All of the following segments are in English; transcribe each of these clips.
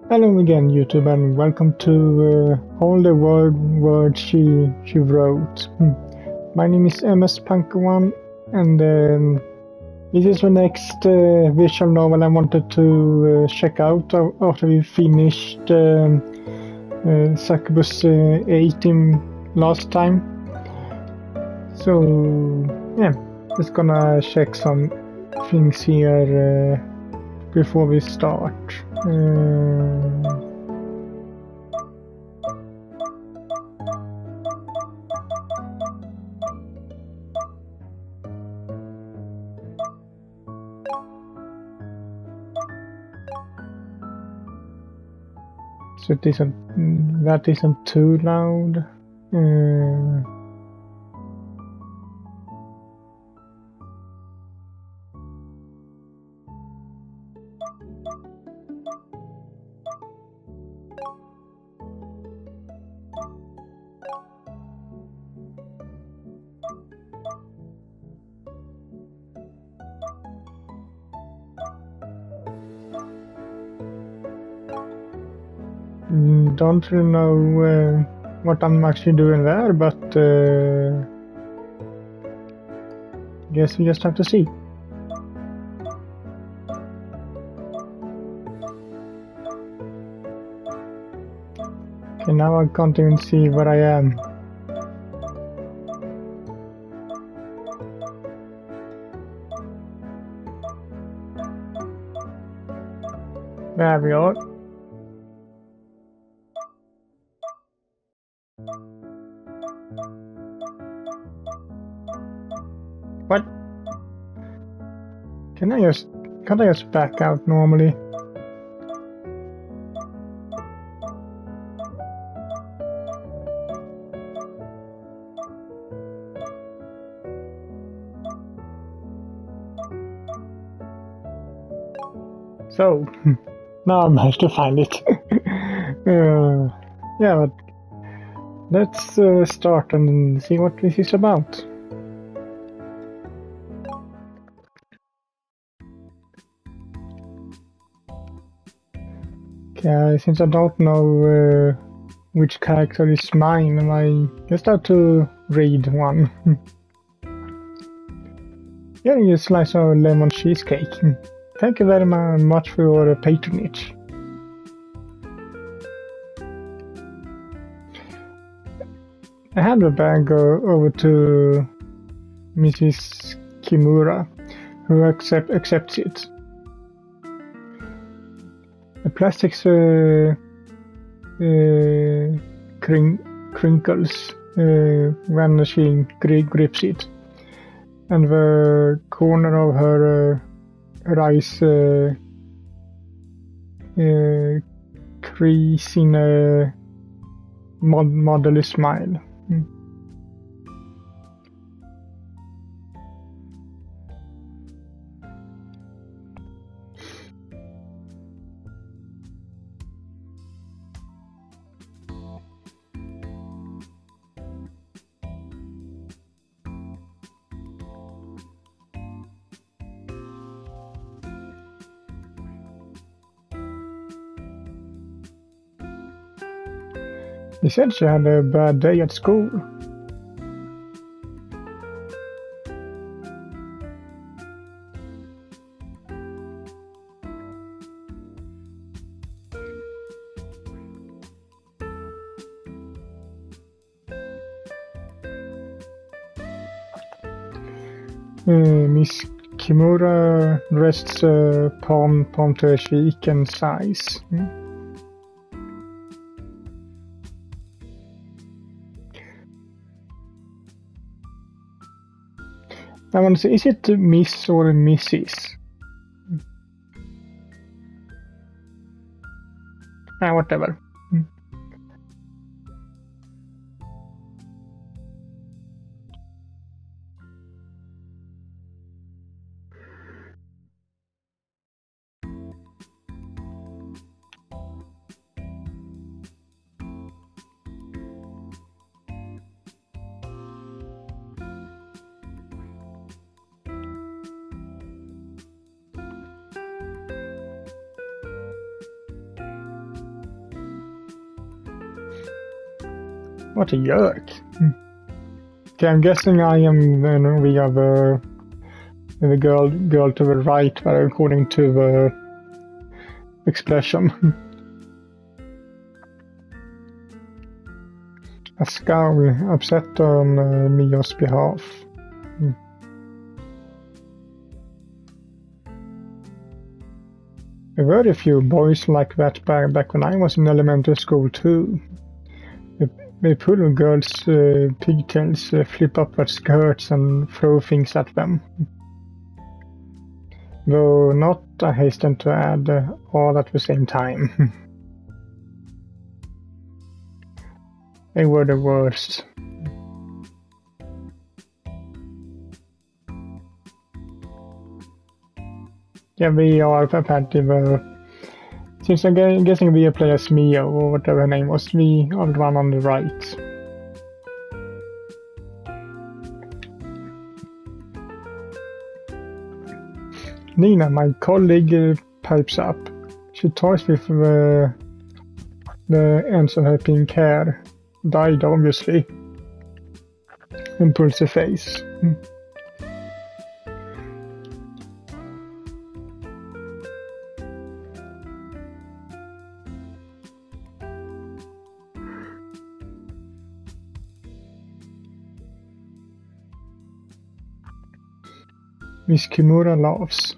Hello again, YouTube, and welcome to All the Words She Wrote. My name is MS Punkawan, and this is the next visual novel I wanted to check out after we finished Succubus 18 last time. So, yeah, just gonna check some things here before we start. So that isn't too loud. Don't really know what I'm actually doing there, but guess we just have to see. Okay, now I can't even see where I am. There we are. What? Can't I just back out normally? So, now I managed to find it. Yeah, but let's start and see what this is about. Okay, since I don't know which character is mine, I just have to read one. Here is a slice of lemon cheesecake. Thank you very much for your patronage. I hand the bag over to Mrs. Kimura, who accepts it. The plastic crinkles when she grips it, and the corner of her eyes crease in a motherly smile. He said she had a bad day at school. Miss Kimura rests palm to her cheek and sighs. I want to say, is it Miss or Mrs.? Whatever. What a yerk. Okay, I'm guessing I am we are the girl to the right, but according to the expression. A scowl upset on Mio's behalf. There were a few boys like that back when I was in elementary school too. They pull girls' pigtails, flip up their skirts and throw things at them. Though not, I hasten to add, all at the same time. They were the worst. Yeah, we are apparently since I'm guessing we play as Mio or whatever her name was, we are the one on the right. Nina, my colleague, pipes up. She toys with the ends of her pink hair. Dyed, obviously. And pulls her face. Miss Kimura laughs.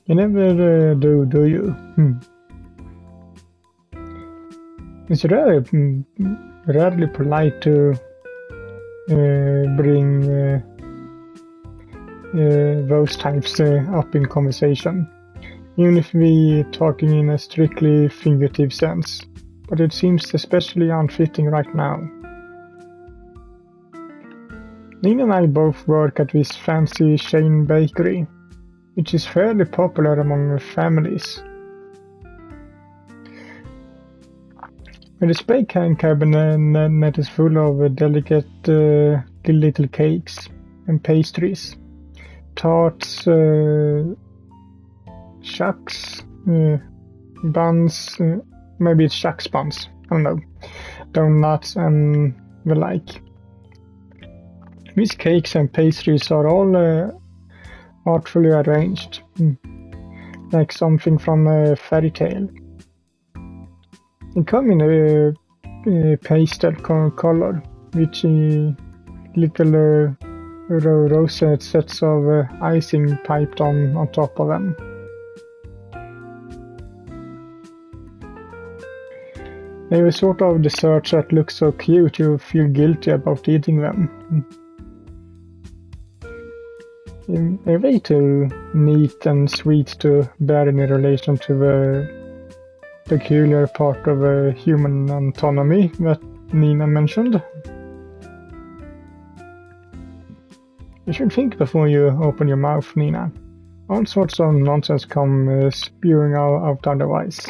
You never do you? It's rarely polite to bring those types up in conversation, even if we talking in a strictly figurative sense. But it seems especially unfitting right now. Nina and I both work at this fancy chain bakery, which is fairly popular among families. The display cabinet is full of delicate little cakes and pastries, tarts, shucks, buns, maybe it's shucks buns, I don't know, donuts and the like. These cakes and pastries are all artfully arranged, like something from a fairy tale. They come in a pastel color, with little rosette sets of icing piped on top of them. They were sort of desserts that look so cute you feel guilty about eating them. They're way too neat and sweet to bear any relation to the peculiar part of human anatomy that Nina mentioned. You should think before you open your mouth, Nina. All sorts of nonsense come spewing out otherwise.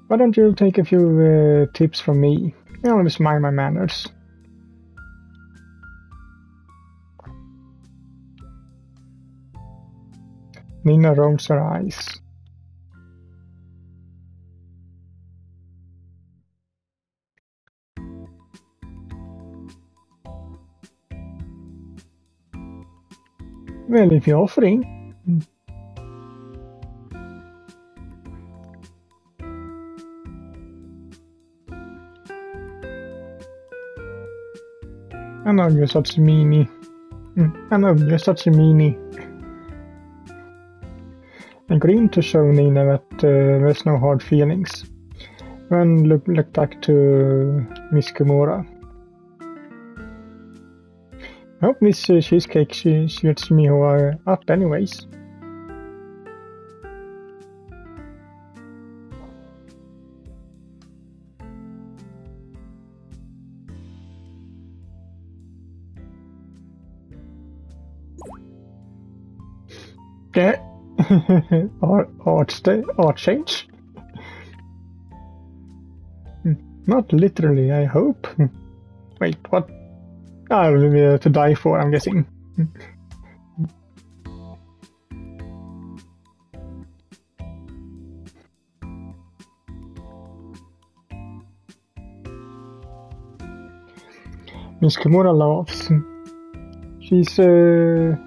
Why don't you take a few tips from me? I always mind my manners. Nina rolls her eyes. Well, if you're offering. I know you're such a meanie. I know you're such a meanie. I grin to show Nina that there's no hard feelings. Then look back to Miss Kimura. I hope this cheesecake shoots me up anyways. Okay. Art change? Not literally, I hope. Wait, what? Oh, to die for, I'm guessing. Miss Kimura laughs. She's a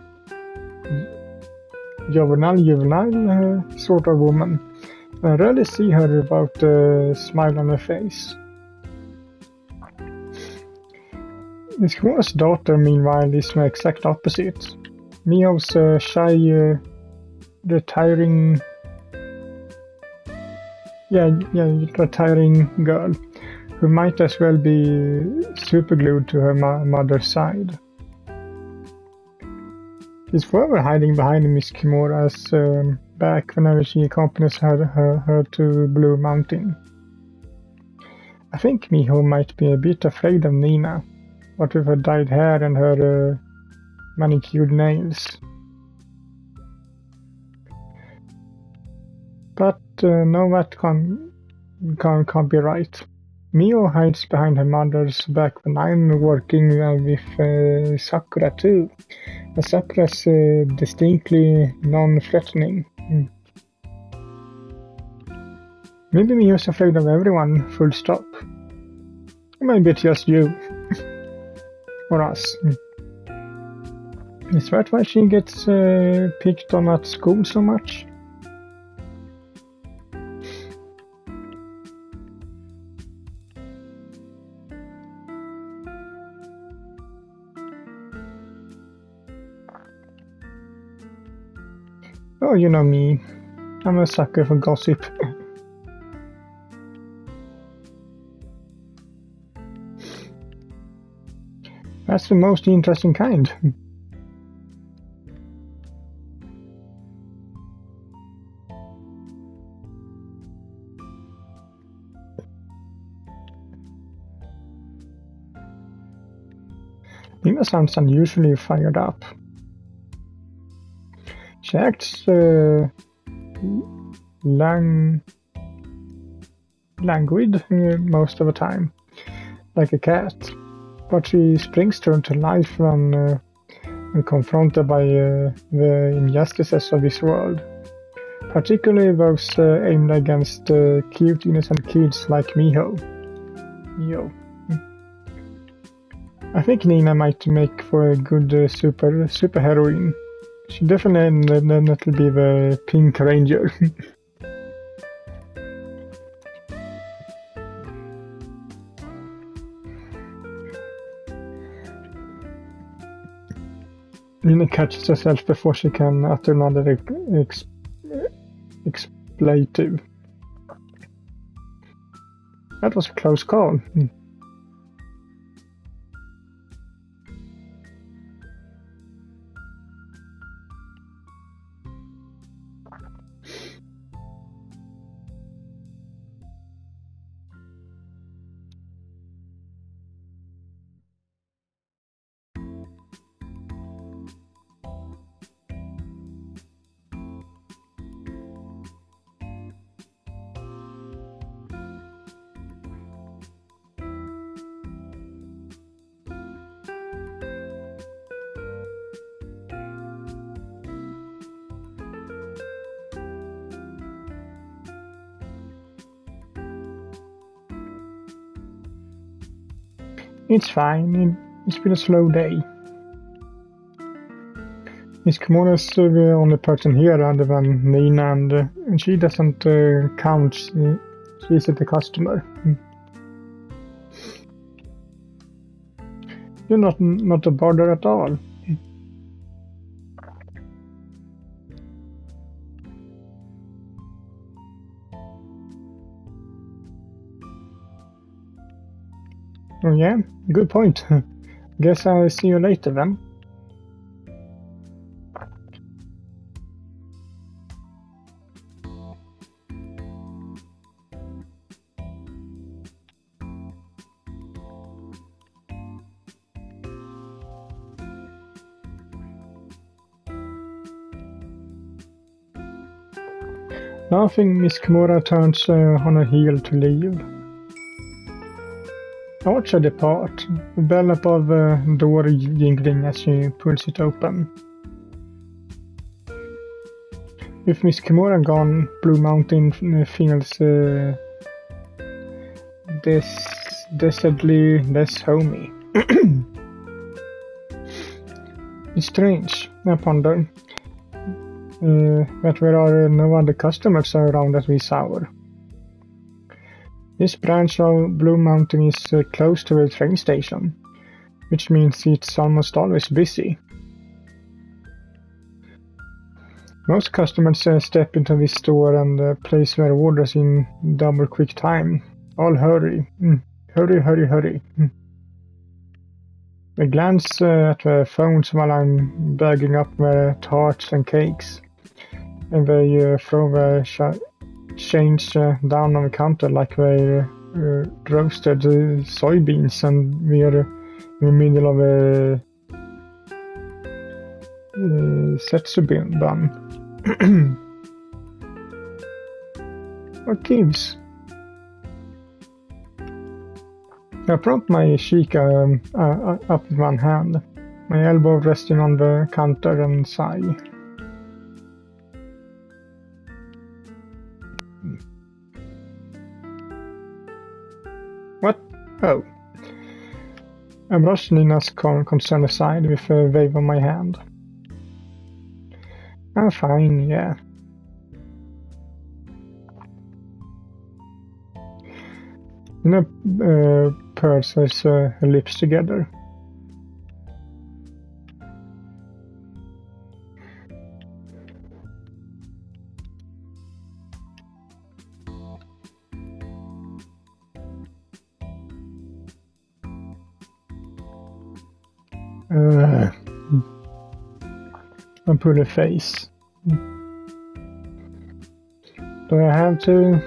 juvenile sort of woman. I rarely see her without a smile on her face. Miss Kimura's daughter, meanwhile, is my exact opposite. Mio's a shy, retiring girl who might as well be superglued to her mother's side. She's forever hiding behind Miss Kimura's back whenever she accompanies her to Blue Mountain. I think Miho might be a bit afraid of Nina, what with her dyed hair and her manicured nails. But no, that can't be right. Mio hides behind her mother's back when I'm working with Sakura too. And Sakura's distinctly non-threatening. Maybe Mio's afraid of everyone, full stop. Or maybe it's just you. Or us. Is that why she gets picked on at school so much? Oh, you know me. I'm a sucker for gossip. That's the most interesting kind. Nina sounds unusually fired up. She acts languid most of the time, like a cat, but she springs to life when confronted by the injustices of this world, particularly those aimed against cute, innocent kids like Miho. I think Nina might make for a good super heroine. She definitely be the Pink Ranger. Nina catches herself before she can utter another expletive. That was a close call. It's fine, it's been a slow day. Miss Kimono's the only person here other than Nina, and she doesn't count, she's the customer. You're not a bother at all. Oh yeah, good point. Guess I'll see you later then. Laughing, Miss Kimura turns on her heel to leave. I watch her depart, the bell above the door jingling as she pulls it open. With Miss Kimura gone, Blue Mountain feels decidedly less homey. It's strange, I ponder, that there are no other customers around at this hour. This branch of Blue Mountain is close to a train station, which means it's almost always busy. Most customers step into this store and place their orders in double quick time. All hurry. Hurry, hurry, hurry. They glance at their phones while I'm bagging up their tarts and cakes, and they throw their change down on the counter like they roasted soybeans, and we're in the middle of a setsu bun. What gives? I prop my shika up with one hand, my elbow resting on the counter, and sigh. What? Oh. I brush Nina's concern aside with a wave of my hand. I'm fine, yeah. Nina purses her lips together. I pull a face. Do I have to?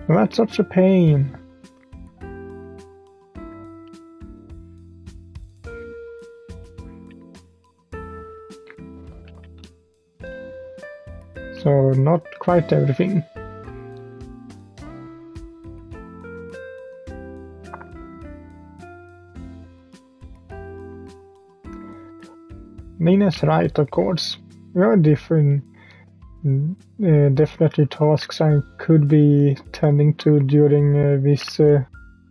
Well, that's such a pain. So, not quite everything. Nina's right, of course. There are different, definitely tasks I could be tending to during this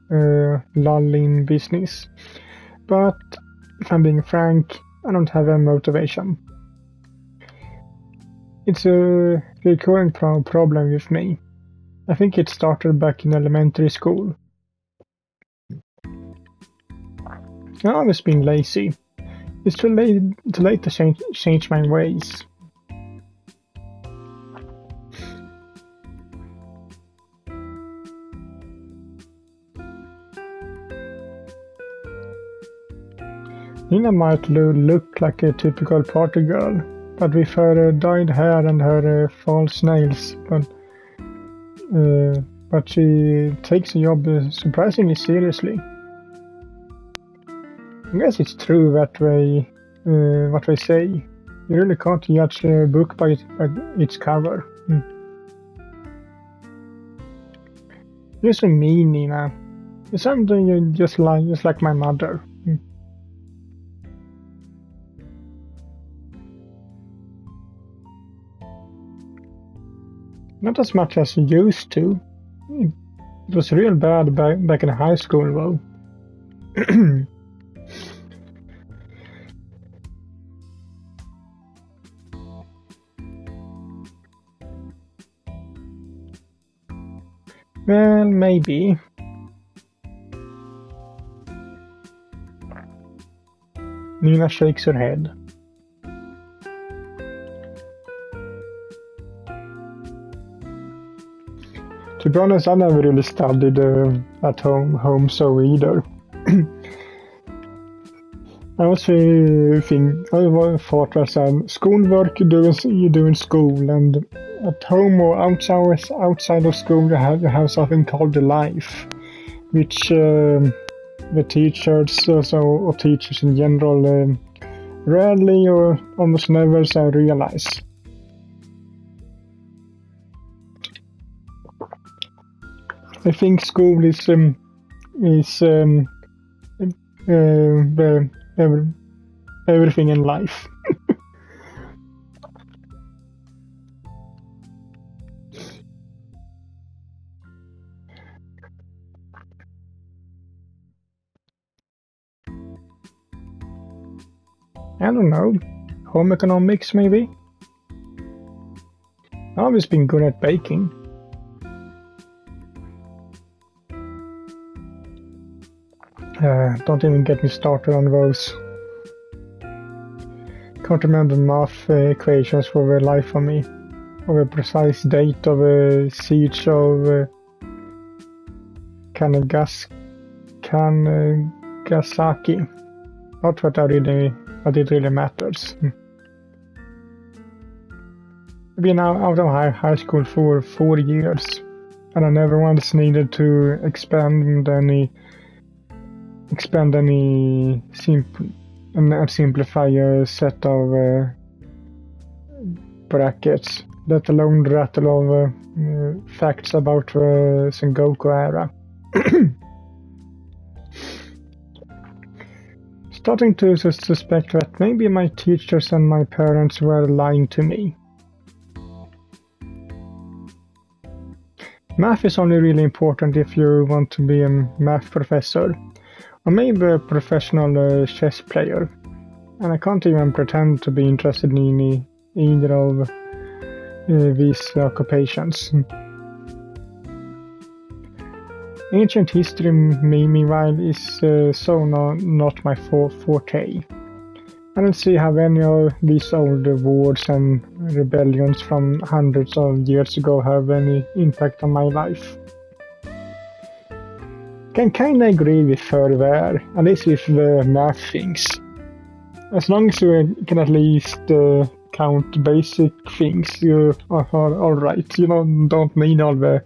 lull in business. But if I'm being frank, I don't have a motivation. It's a recurring problem with me. I think it started back in elementary school. I've always been lazy. It's too late to change my ways. Nina might look like a typical party girl, but with her dyed hair and her false nails, but she takes the job surprisingly seriously. I guess it's true that what they say. You really can't judge a book by its cover. You're so mean, Nina. You're something just like my mother. Not as much as you used to. It was real bad back in high school, though. Well, maybe. Nina shakes her head. To be honest, I never really studied at home so either. I was thought that schoolwork you do in school, and at home or outside of school you have something called the life, which the teachers or teachers in general Rarely or almost never as I realize. I think school is everything in life. I don't know, home economics maybe? I've always been good at baking. Don't even get me started on those. Can't remember math equations for the life of me, or a precise date of a siege of Nagasaki. Not what it really matters. I've been out of high school for 4 years, and I never once needed to expand any simplify a set of brackets, let alone rattle of facts about the Sengoku era. Starting to suspect that maybe my teachers and my parents were lying to me. Math is only really important if you want to be a math professor, or maybe a professional chess player, and I can't even pretend to be interested in either of these occupations. Ancient history, meanwhile, is not my forte. I don't see how any of these old wars and rebellions from hundreds of years ago have any impact on my life. Can kinda agree with her there, at least with the math things. As long as you can at least count basic things, you are alright. You don't need all the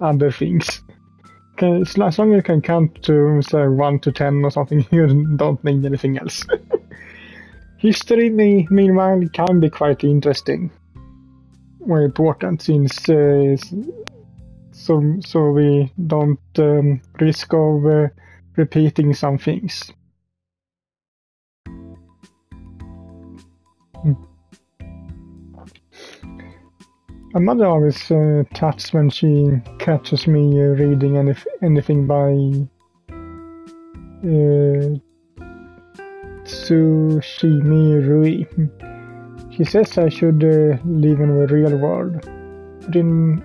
other things. As long as you can count to, say, 1 to 10 or something, you don't need anything else. History, meanwhile, can be quite interesting. Or important, since so we don't risk of repeating some things. My mother always taps when she catches me reading anything by Tsushimi Rui. She says I should live in the real world. But in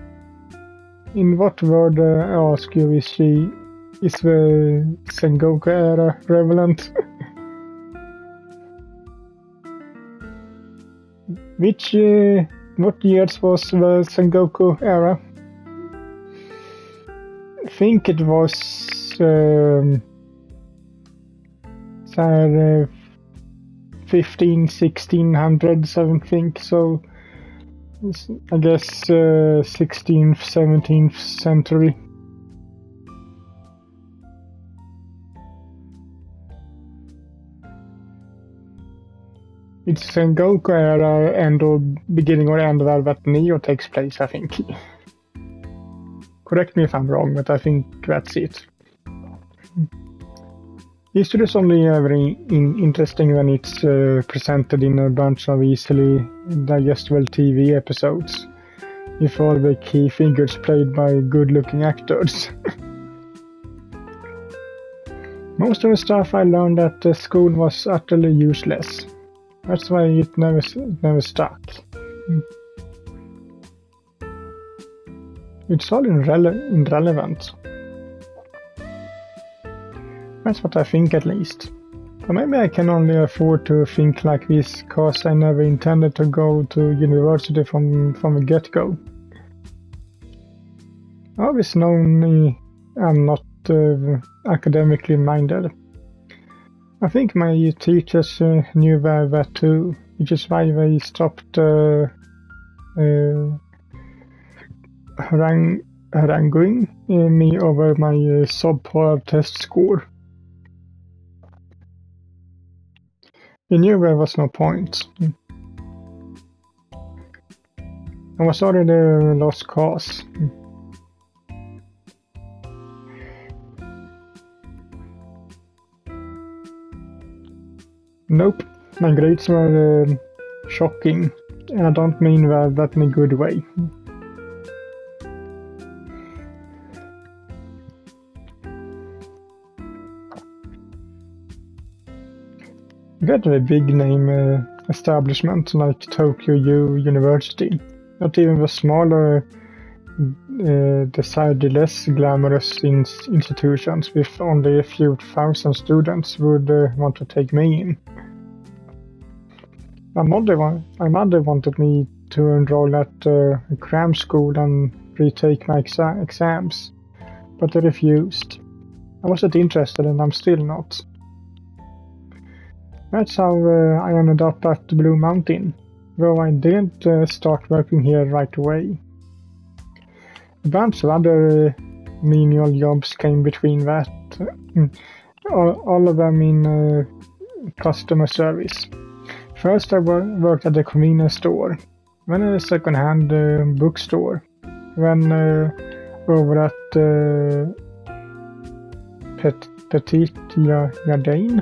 what world, I ask you, is the Sengoku era relevant? What years was the Sengoku era? I think it was 1600s, I think, so I guess 16th, 17th century. It's Sengoku era beginning or end of that Neo takes place, I think. Correct me if I'm wrong, but I think that's it. History is only very interesting when it's presented in a bunch of easily digestible TV episodes, with all the key figures played by good-looking actors. Most of the stuff I learned at school was utterly useless. That's why it never stuck. It's all irrelevant. That's what I think, at least. Or maybe I can only afford to think like this because I never intended to go to university from the get-go. I've always known I'm not academically minded. I think my teachers knew that too, which is why they stopped haranguing me over my subpar test score. He knew there was no point. I was already a lost cause. Nope, my grades were shocking, and I don't mean that in a good way. We had a big name establishment like Tokyo University, not even the smaller, decidedly less glamorous institutions with only a few thousand students would want to take me in. My mother wanted me to enroll at a cram school and retake my exams, but I refused. I wasn't interested and I'm still not. That's how I ended up at Blue Mountain, though I didn't start working here right away. A bunch of other menial jobs came between that, all of them in customer service. First I worked at a convenience store, then at a second-hand bookstore, then over at Petit Jardin.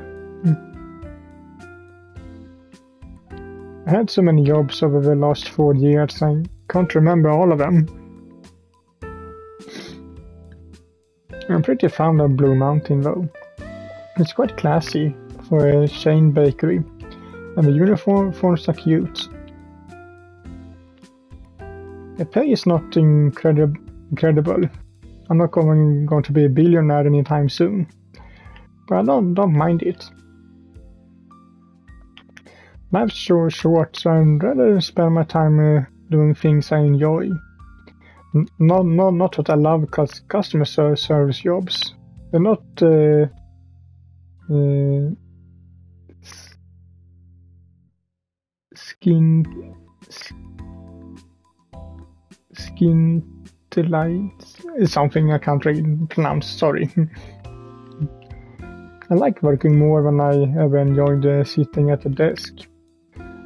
I had so many jobs over the last 4 years, I can't remember all of them. I'm pretty fond of Blue Mountain though. It's quite classy for a chain bakery, and the uniforms are cute. The pay is not incredible. I'm not going to be a billionaire anytime soon, but I don't mind it. Life's so short, so I'd rather spend my time doing things I enjoy. Not what I love, because customer service jobs. They're not skin delights is something I can't really pronounce, sorry. I like working more than I ever enjoyed sitting at a desk.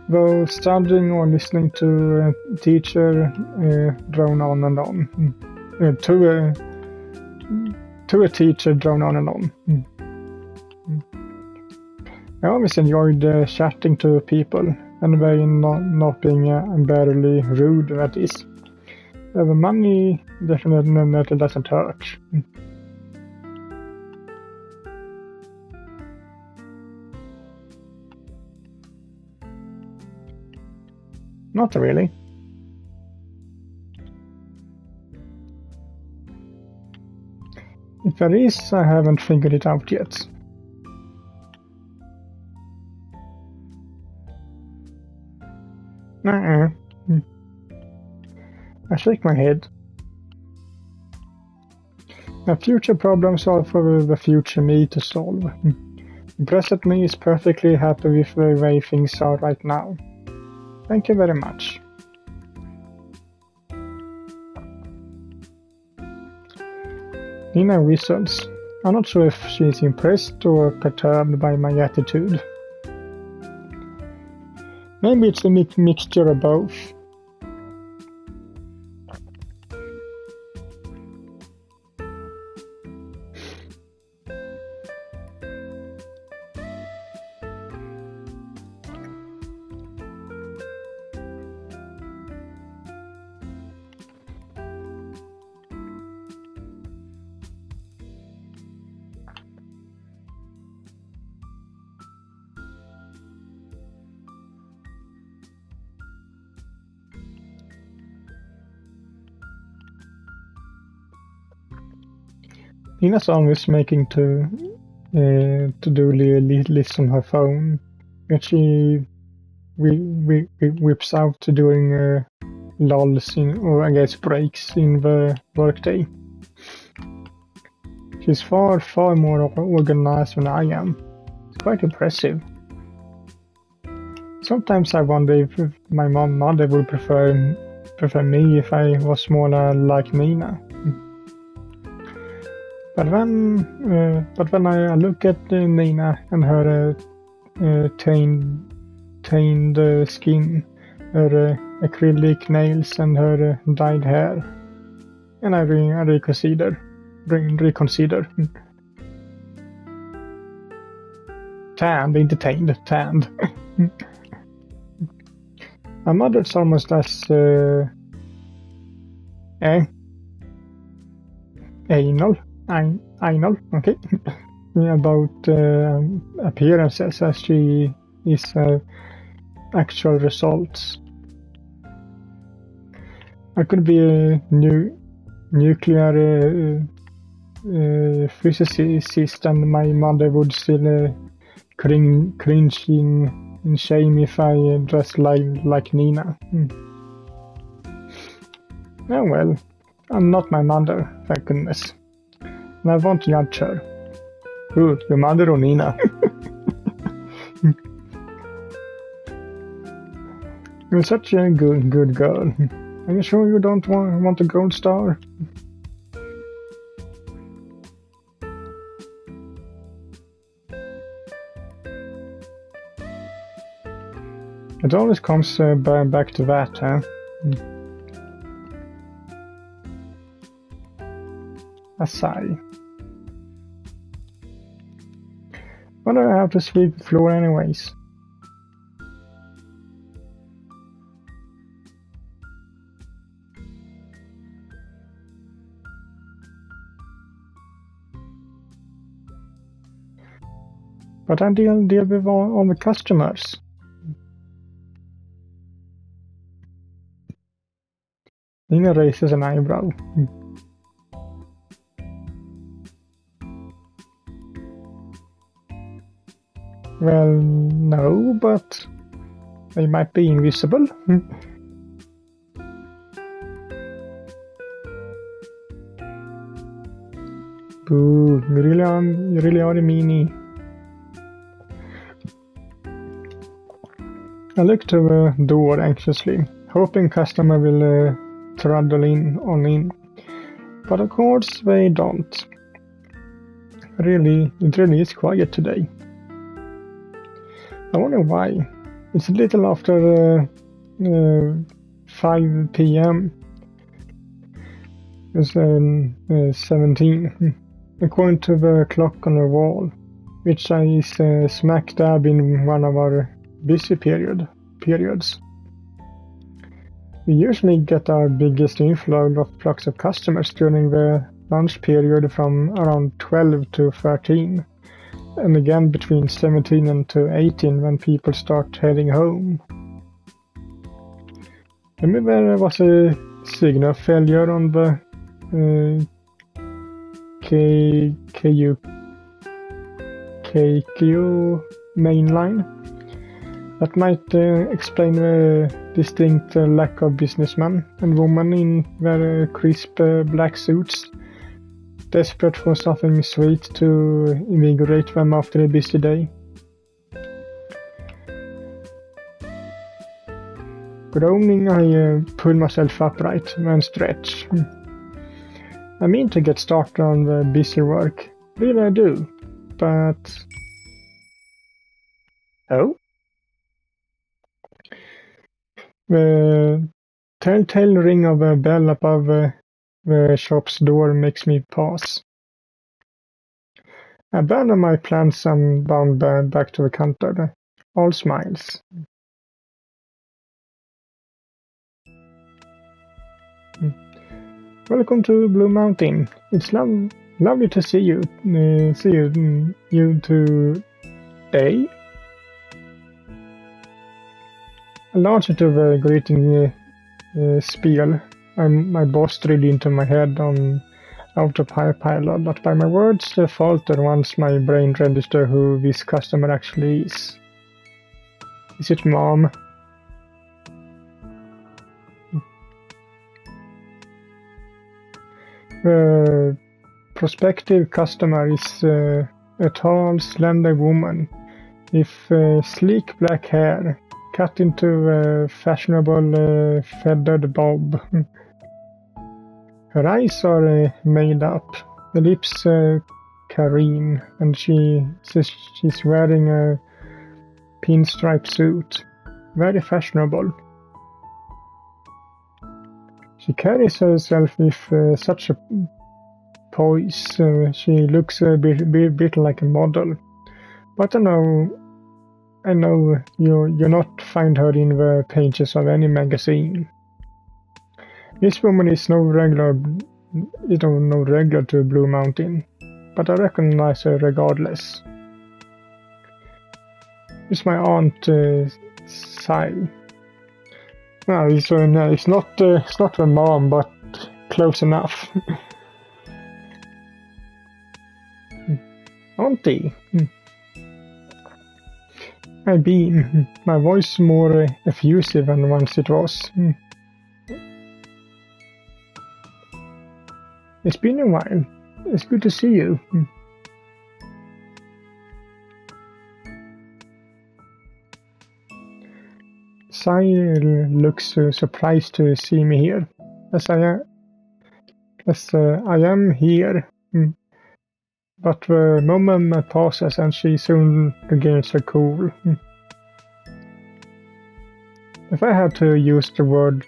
Though studying or listening to a teacher drone on and on. To a teacher drone on and on. I always enjoyed chatting to people, and by not being unbearably rude, that is. The money definitely doesn't hurt. Not really. If there is, I haven't figured it out yet. I shake my head. My future problems are for the future me to solve. The present me is perfectly happy with the way things are right now. Thank you very much. Nina whistles. I'm not sure if she's impressed or perturbed by my attitude. Maybe it's a mixture of both. Nina's always making to-do lists on her phone, which she whips out during lulls or I guess breaks in the workday. She's far more organized than I am. It's quite impressive. Sometimes I wonder if my mother would prefer me if I was more like Nina. But when I look at Nina and her tained skin, her acrylic nails, and her dyed hair. And I reconsider. Tanned, inte tained, tanned. My mother's almost as anal, okay, about appearances as she is actual results. I could be a nuclear physicist, and my mother would still cringe in shame if I dressed like Nina. Oh well, I'm not my mother, thank goodness. And I won't judge her. Who, your mother or Nina? You're such a good girl. Are you sure you don't want a gold star? It always comes back to that, huh? A sigh. Why do I have to sweep the floor anyways? But I deal with all the customers. Nina raises an eyebrow. Well, no, but they might be invisible. Boo, you really are a meanie. I look to the door anxiously, hoping customer will trundle in, but of course they don't. It really is quiet today. I wonder why. It's a little after 5 p.m. It's 17, according to the clock on the wall, which is smack dab in one of our busy periods. We usually get our biggest inflow of flux of customers during the lunch period from around 12 to 13, and again between 17 and to 18 when people start heading home. Maybe there was a signal failure on the KQ main line. That might explain the distinct lack of businessmen and women in their crisp black suits, desperate for something sweet to invigorate them after a busy day. Groaning, I pull myself upright and stretch. I mean to get started on the busy work, really I do, but... Oh? The telltale ring of a bell above the shop's door makes me pause. I abandon my plans and bound back to the counter, all smiles. Welcome to Blue Mountain. It's lovely to see you today. I launched into the greeting spiel. My boss drilled into my head on autopilot, but by my words falter once my brain registers who this customer actually is. Is it Mom? The prospective customer is a tall, slender woman with sleek black hair, cut into a fashionable feathered bob. Her eyes are made up, the lips careen, and she's wearing a pinstripe suit. Very fashionable. She carries herself with such a poise. She looks a bit like a model. But I know you'll not find her in the pages of any magazine. This woman is no regular to Blue Mountain, but I recognize her regardless. It's my aunt, Sai. No, it's not her mom, but close enough. Auntie. I've been. My voice more effusive than once it was. It's been a while. It's good to see you. Sai looks surprised to see me here, as I am here. But the moment passes and she soon regains her cool. If I had to use one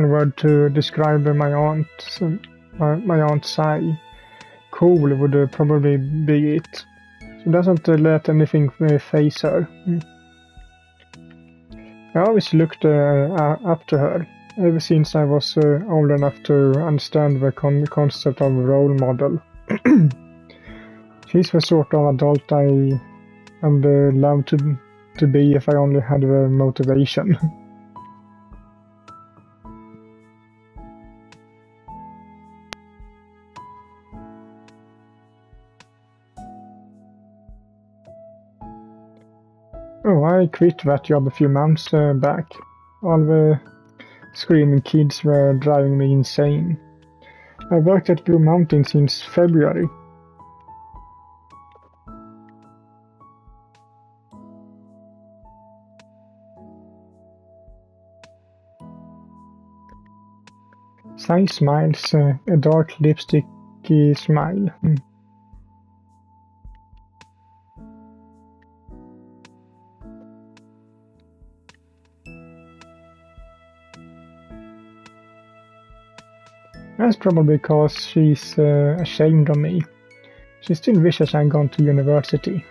word to describe my aunt Sai, cool would probably be it. She doesn't let anything faze her. I always looked up to her, ever since I was old enough to understand the concept of role model. She's the sort of adult I would love to be if I only had the motivation. Oh, I quit that job a few months back. All the screaming kids were driving me insane. I worked at Blue Mountain since February. Sai smiles, a dark lipsticky smile. That's probably because she's ashamed of me. She still wishes I'd gone to university.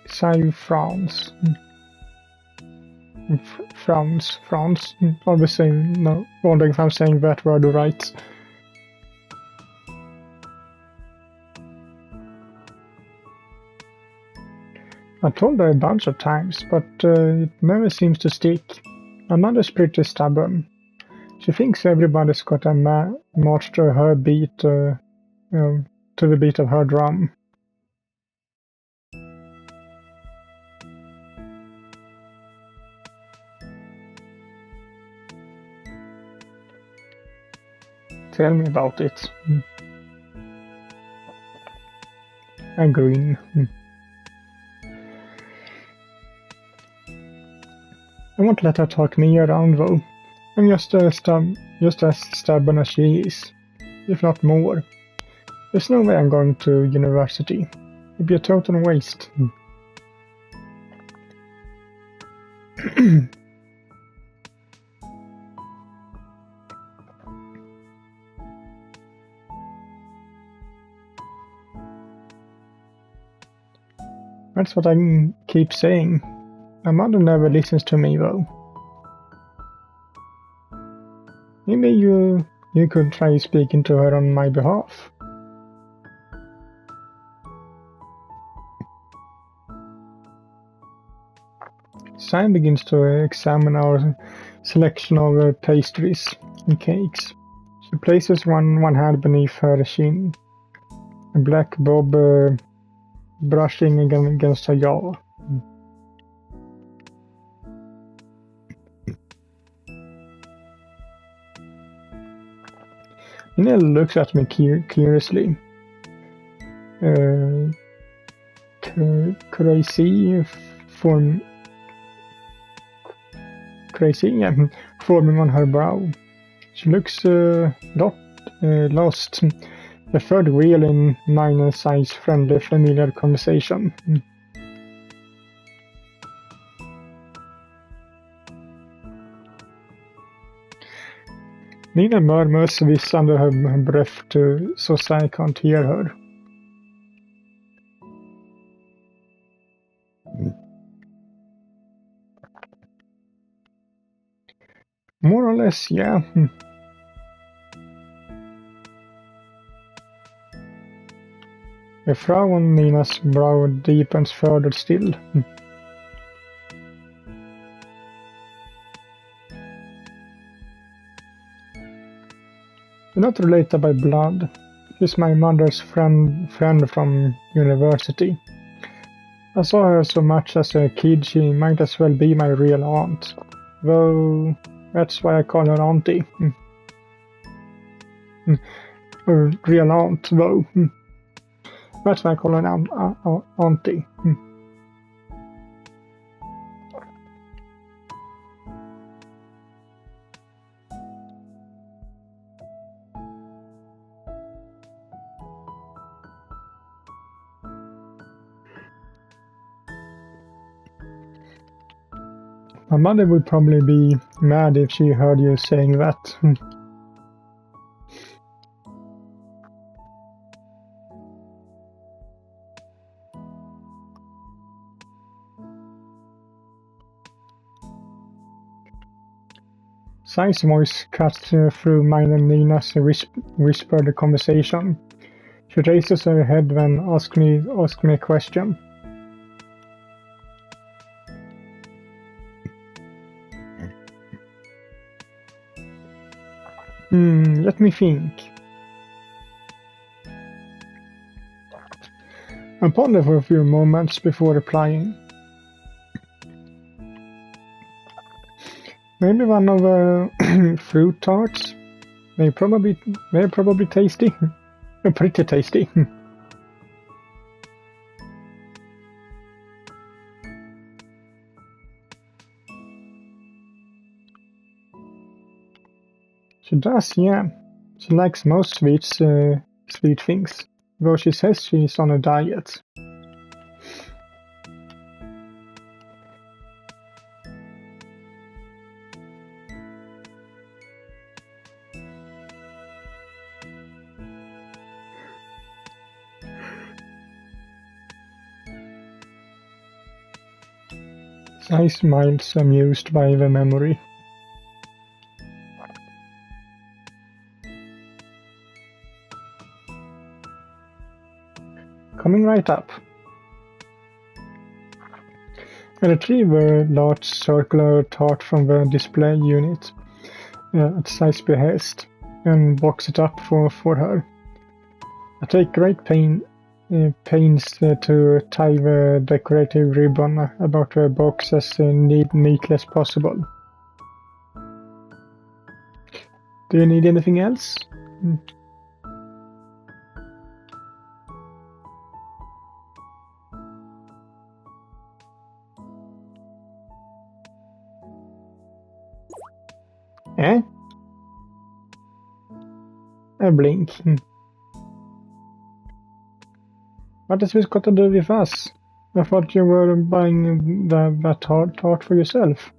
Sai frowns. Frowns. Always saying, no, wondering if I'm saying that word right. I told her a bunch of times, but it never seems to stick. My mother's pretty stubborn. She thinks everybody's got to march to her beat, to the beat of her drum. Tell me about it. I grin. I won't let her talk me around though. I'm just as stubborn as she is, if not more. There's no way I'm going to university. It'd be a total waste. That's what I keep saying. My mother never listens to me though. Maybe you could try speaking to her on my behalf. Sam begins to examine our selection of pastries and cakes. She places one hand beneath her chin, a black bob brushing against her jaw. Nell looks at me curiously. Forming on her brow. She looks lost, The third wheel in minor size friendly familiar conversation. Nina murmurs this under her breath so I can't hear her. More or less, yeah. The frown on Nina's brow deepens further still. We're not related by blood. She's my mother's friend from university. I saw her so much as a kid she might as well be my real aunt. Though that's why I call her auntie. Her real aunt, though. That's why I call her auntie. My mother would probably be mad if she heard you saying that. Sai's voice cuts through mine and Nina's whispered conversation. She raises her head when ask me a question. Let me think. I ponder for a few moments before replying. Maybe one of the fruit tarts. They're probably tasty. Pretty tasty. She does, yeah. She likes most sweet things, though she says she's on a diet. Sai smiles, amused by the memory. Coming right up. I retrieve a large circular tart from the display unit at Sai's behest and box it up for her. I take great pains to tie the decorative ribbon about the box as neatly as possible. Do you need anything else? Eh? I blink. What has this got to do with us? I thought you were buying that tart for yourself.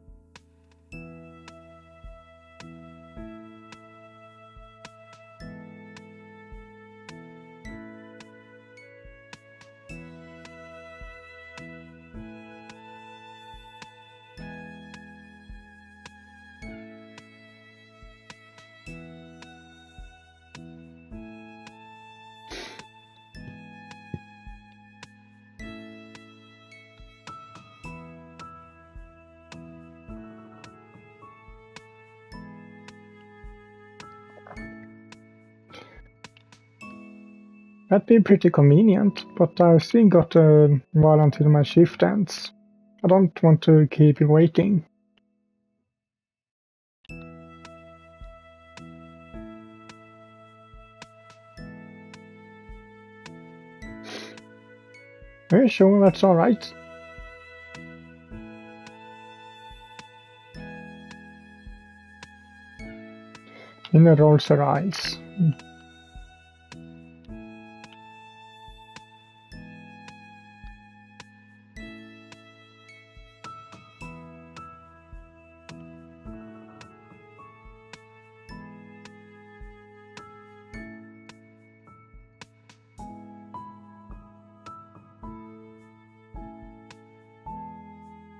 That'd be pretty convenient, but I've still got a while until my shift ends. I don't want to keep you waiting. Are you sure that's alright? Nina rolls her eyes.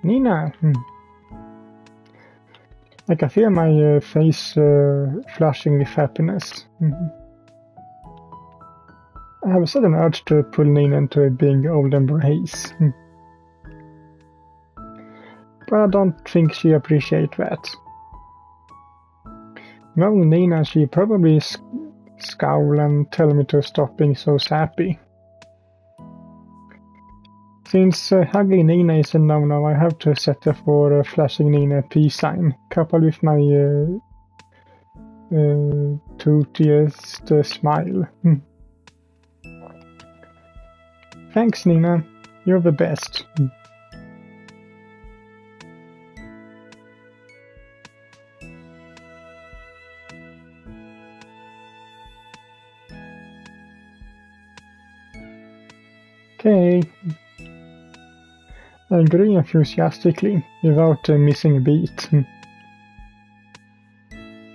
Nina! I can feel my face flushing with happiness. I have a sudden urge to pull Nina into a big old embrace. But I don't think she appreciates that. Knowing Nina, she probably scowl and tell me to stop being so sappy. Since hugging Nina is a no-no, I have to settle for flashing Nina a peace sign, coupled with my tootiest smile. Thanks, Nina. You're the best. Okay. I agree enthusiastically, without missing a beat.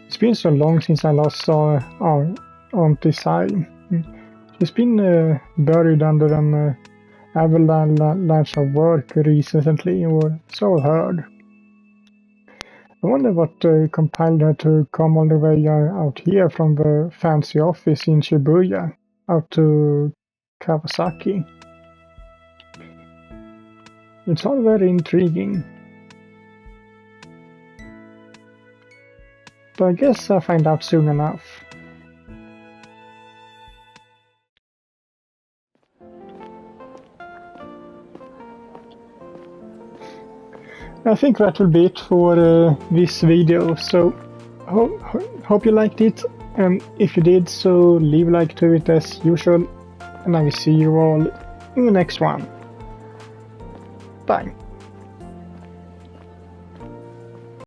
It's been so long since I last saw Auntie Sai. She's been buried under an avalanche of work recently, or so I heard. I wonder what compelled her to come all the way out here from the fancy office in Shibuya, out to Kawasaki. It's all very intriguing. But I guess I'll find out soon enough. I think that will be it for this video, so hope you liked it, and if you did, so leave a like to it as usual, and I will see you all in the next one. Bye.